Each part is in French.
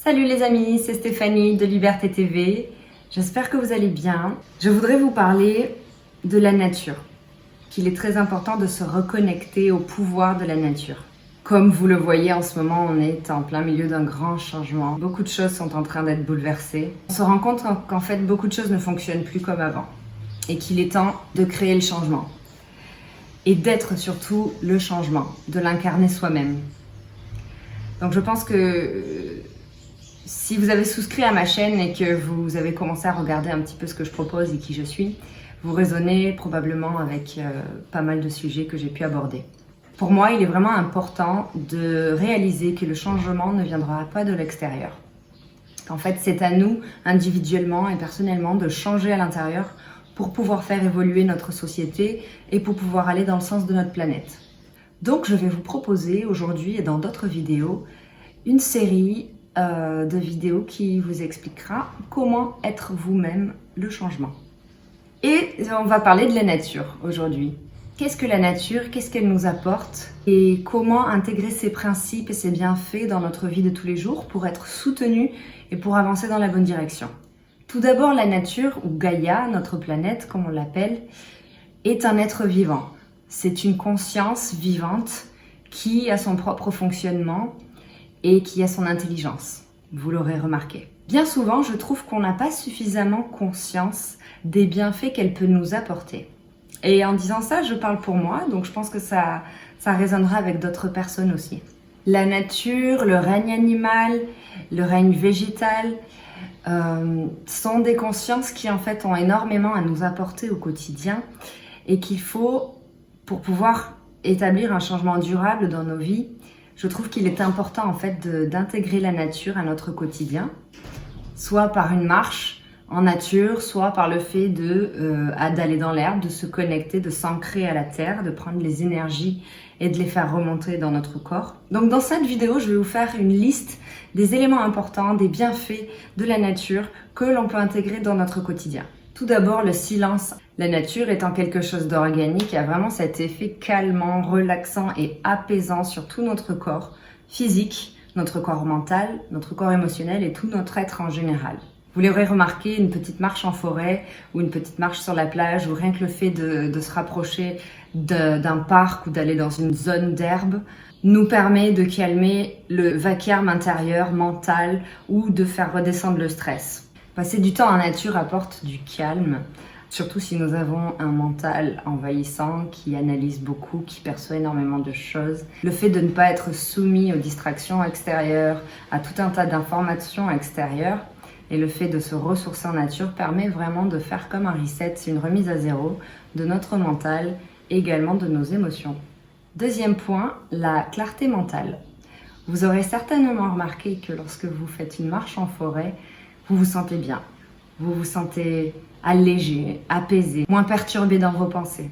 Salut les amis, c'est Stéphanie de Liberté TV. J'espère que vous allez bien. Je voudrais vous parler de la nature, qu'il est très important de se reconnecter au pouvoir de la nature. Comme vous le voyez en ce moment, on est en plein milieu d'un grand changement. Beaucoup de choses sont en train d'être bouleversées. On se rend compte qu'en fait, beaucoup de choses ne fonctionnent plus comme avant et qu'il est temps de créer le changement et d'être surtout le changement, de l'incarner soi-même. Donc je pense que si vous avez souscrit à ma chaîne et que vous avez commencé à regarder un petit peu ce que je propose et qui je suis, vous résonnez probablement avec pas mal de sujets que j'ai pu aborder. Pour moi, il est vraiment important de réaliser que le changement ne viendra pas de l'extérieur. En fait, c'est à nous, individuellement et personnellement, de changer à l'intérieur pour pouvoir faire évoluer notre société et pour pouvoir aller dans le sens de notre planète. Donc, je vais vous proposer aujourd'hui et dans d'autres vidéos, une série de vidéos qui vous expliquera comment être vous-même le changement. Et on va parler de la nature aujourd'hui. Qu'est-ce que la nature? Qu'est-ce qu'elle nous apporte? Et comment intégrer ses principes et ses bienfaits dans notre vie de tous les jours pour être soutenu et pour avancer dans la bonne direction? Tout d'abord, la nature, ou Gaïa, notre planète comme on l'appelle, est un être vivant. C'est une conscience vivante qui a son propre fonctionnement et qui a son intelligence. Vous l'aurez remarqué. Bien souvent, je trouve qu'on n'a pas suffisamment conscience des bienfaits qu'elle peut nous apporter. Et en disant ça, je parle pour moi, donc je pense que ça résonnera avec d'autres personnes aussi. La nature, le règne animal, le règne végétal sont des consciences qui en fait ont énormément à nous apporter au quotidien et qu'il faut, pour pouvoir établir un changement durable dans nos vies, je trouve qu'il est important en fait d'intégrer la nature à notre quotidien, soit par une marche en nature, soit par le fait d'aller dans l'herbe, de se connecter, de s'ancrer à la terre, de prendre les énergies et de les faire remonter dans notre corps. Donc dans cette vidéo, je vais vous faire une liste des éléments importants, des bienfaits de la nature que l'on peut intégrer dans notre quotidien. Tout d'abord, le silence. La nature étant quelque chose d'organique, a vraiment cet effet calmant, relaxant et apaisant sur tout notre corps physique, notre corps mental, notre corps émotionnel et tout notre être en général. Vous l'aurez remarqué, une petite marche en forêt ou une petite marche sur la plage ou rien que le fait de se rapprocher d'un parc ou d'aller dans une zone d'herbe nous permet de calmer le vacarme intérieur, mental ou de faire redescendre le stress. Passer du temps en nature apporte du calme, surtout si nous avons un mental envahissant qui analyse beaucoup, qui perçoit énormément de choses. Le fait de ne pas être soumis aux distractions extérieures, à tout un tas d'informations extérieures, et le fait de se ressourcer en nature permet vraiment de faire comme un reset, une remise à zéro de notre mental et également de nos émotions. Deuxième point, la clarté mentale. Vous aurez certainement remarqué que lorsque vous faites une marche en forêt, vous vous sentez bien, vous vous sentez allégé, apaisé, moins perturbé dans vos pensées.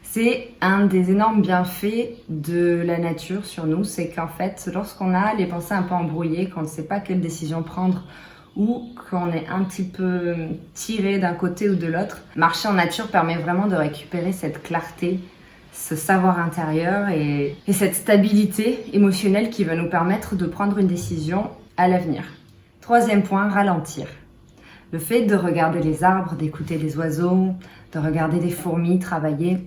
C'est un des énormes bienfaits de la nature sur nous, c'est qu'en fait, lorsqu'on a les pensées un peu embrouillées, qu'on ne sait pas quelle décision prendre ou qu'on est un petit peu tiré d'un côté ou de l'autre, marcher en nature permet vraiment de récupérer cette clarté, ce savoir intérieur et cette stabilité émotionnelle qui va nous permettre de prendre une décision à l'avenir. Troisième point, ralentir. Le fait de regarder les arbres, d'écouter les oiseaux, de regarder des fourmis travailler,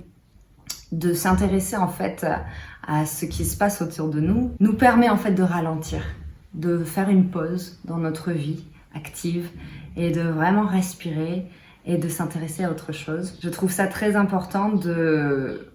de s'intéresser en fait à ce qui se passe autour de nous, nous permet en fait de ralentir, de faire une pause dans notre vie active et de vraiment respirer et de s'intéresser à autre chose. Je trouve ça très important de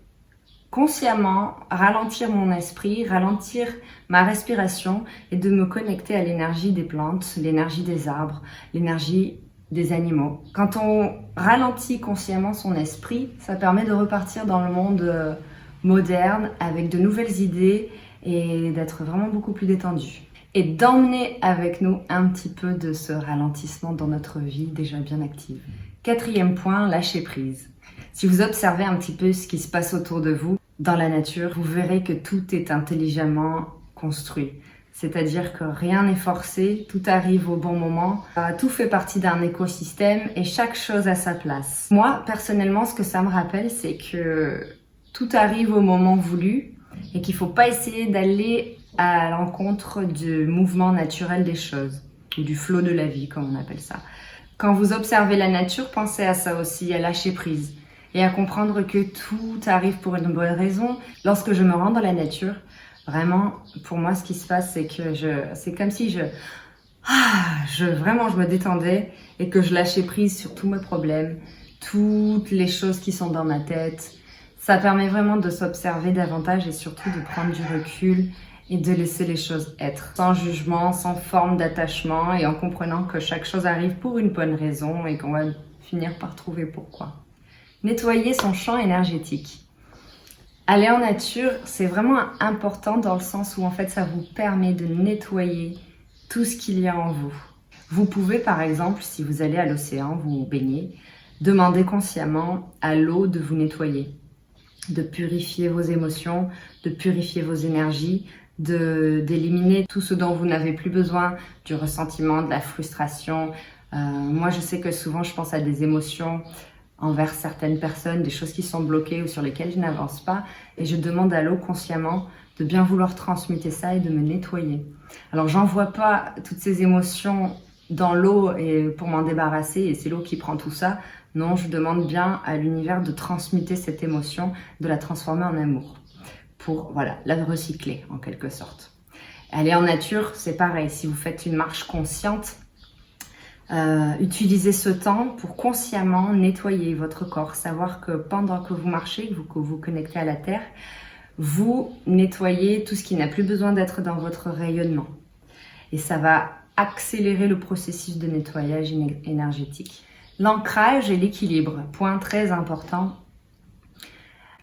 consciemment ralentir mon esprit, ralentir ma respiration et de me connecter à l'énergie des plantes, l'énergie des arbres, l'énergie des animaux. Quand on ralentit consciemment son esprit, ça permet de repartir dans le monde moderne avec de nouvelles idées et d'être vraiment beaucoup plus détendu. Et d'emmener avec nous un petit peu de ce ralentissement dans notre vie déjà bien active. Quatrième point, lâcher prise. Si vous observez un petit peu ce qui se passe autour de vous, dans la nature, vous verrez que tout est intelligemment construit. C'est-à-dire que rien n'est forcé, tout arrive au bon moment, tout fait partie d'un écosystème et chaque chose a sa place. Moi, personnellement, ce que ça me rappelle, c'est que tout arrive au moment voulu et qu'il ne faut pas essayer d'aller à l'encontre du mouvement naturel des choses ou du flot de la vie, comme on appelle ça. Quand vous observez la nature, pensez à ça aussi, à lâcher prise et à comprendre que tout arrive pour une bonne raison. Lorsque je me rends dans la nature, vraiment, pour moi, ce qui se passe, c'est que c'est comme si je me détendais et que je lâchais prise sur tous mes problèmes, toutes les choses qui sont dans ma tête. Ça permet vraiment de s'observer davantage et surtout de prendre du recul et de laisser les choses être, sans jugement, sans forme d'attachement et en comprenant que chaque chose arrive pour une bonne raison et qu'on va finir par trouver pourquoi. Nettoyer son champ énergétique. Aller en nature, c'est vraiment important dans le sens où en fait ça vous permet de nettoyer tout ce qu'il y a en vous. Vous pouvez par exemple, si vous allez à l'océan, vous baignez, demander consciemment à l'eau de vous nettoyer, de purifier vos émotions, de purifier vos énergies, d'éliminer tout ce dont vous n'avez plus besoin, du ressentiment, de la frustration. Moi, je sais que souvent, je pense à des émotions envers certaines personnes, des choses qui sont bloquées ou sur lesquelles je n'avance pas, et je demande à l'eau consciemment de bien vouloir transmuter ça et de me nettoyer. Alors, j'envoie pas toutes ces émotions dans l'eau et pour m'en débarrasser, et c'est l'eau qui prend tout ça. Non, je demande bien à l'univers de transmuter cette émotion, de la transformer en amour, pour la recycler en quelque sorte. Aller en nature, c'est pareil. Si vous faites une marche consciente, utilisez ce temps pour consciemment nettoyer votre corps. Savoir que pendant que vous marchez, que vous connectez à la terre, vous nettoyez tout ce qui n'a plus besoin d'être dans votre rayonnement. Et ça va accélérer le processus de nettoyage énergétique. L'ancrage et l'équilibre, point très important.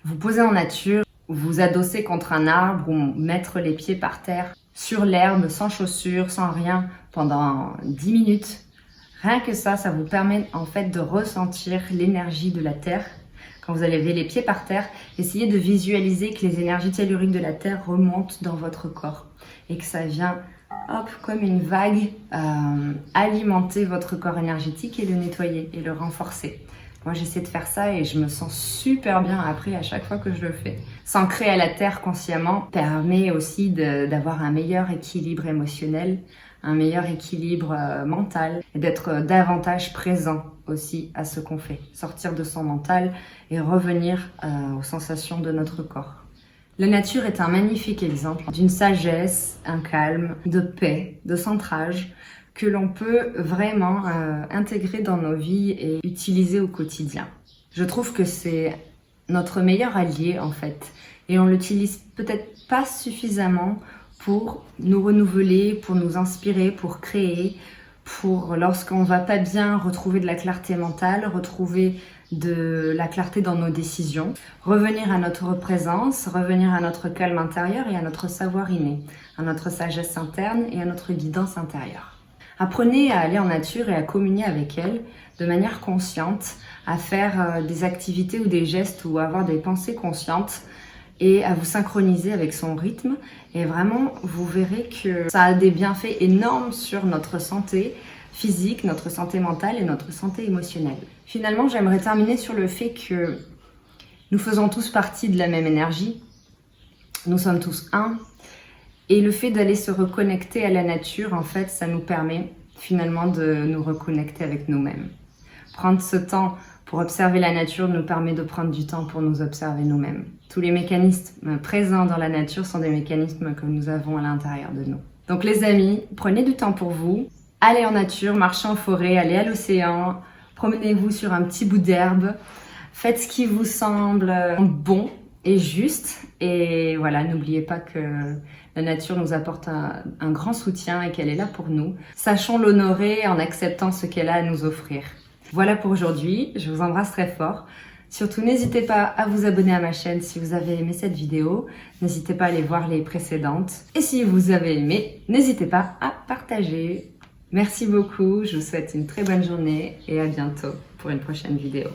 Vous posez en nature, vous adossez contre un arbre ou mettre les pieds par terre, sur l'herbe, sans chaussures, sans rien, pendant 10 minutes. Rien que ça vous permet en fait de ressentir l'énergie de la terre. Quand vous allez lever les pieds par terre, essayez de visualiser que les énergies telluriques de la terre remontent dans votre corps et que ça vient comme une vague, alimenter votre corps énergétique et le nettoyer et le renforcer. Moi, j'essaie de faire ça et je me sens super bien après à chaque fois que je le fais. S'ancrer à la terre consciemment permet aussi d'avoir un meilleur équilibre émotionnel, un meilleur équilibre mental et d'être davantage présent aussi à ce qu'on fait. Sortir de son mental et revenir aux sensations de notre corps. La nature est un magnifique exemple d'une sagesse, un calme, de paix, de centrage que l'on peut vraiment intégrer dans nos vies et utiliser au quotidien. Je trouve que c'est notre meilleur allié en fait et on l'utilise peut-être pas suffisamment pour nous renouveler, pour nous inspirer, pour créer, pour lorsqu'on va pas bien retrouver de la clarté mentale, retrouver de la clarté dans nos décisions, revenir à notre présence, revenir à notre calme intérieur et à notre savoir inné, à notre sagesse interne et à notre guidance intérieure. Apprenez à aller en nature et à communier avec elle de manière consciente, à faire des activités ou des gestes ou à avoir des pensées conscientes et à vous synchroniser avec son rythme. Et vraiment, vous verrez que ça a des bienfaits énormes sur notre santé physique, notre santé mentale et notre santé émotionnelle. Finalement, j'aimerais terminer sur le fait que nous faisons tous partie de la même énergie. Nous sommes tous un. Et le fait d'aller se reconnecter à la nature, en fait, ça nous permet finalement de nous reconnecter avec nous-mêmes. Prendre ce temps pour observer la nature nous permet de prendre du temps pour nous observer nous-mêmes. Tous les mécanismes présents dans la nature sont des mécanismes que nous avons à l'intérieur de nous. Donc les amis, prenez du temps pour vous. Allez en nature, marchez en forêt, allez à l'océan, promenez-vous sur un petit bout d'herbe. Faites ce qui vous semble bon et juste. Et voilà, n'oubliez pas que la nature nous apporte un grand soutien et qu'elle est là pour nous. Sachons l'honorer en acceptant ce qu'elle a à nous offrir. Voilà pour aujourd'hui, je vous embrasse très fort. Surtout, n'hésitez pas à vous abonner à ma chaîne si vous avez aimé cette vidéo. N'hésitez pas à aller voir les précédentes. Et si vous avez aimé, n'hésitez pas à partager. Merci beaucoup, je vous souhaite une très bonne journée et à bientôt pour une prochaine vidéo.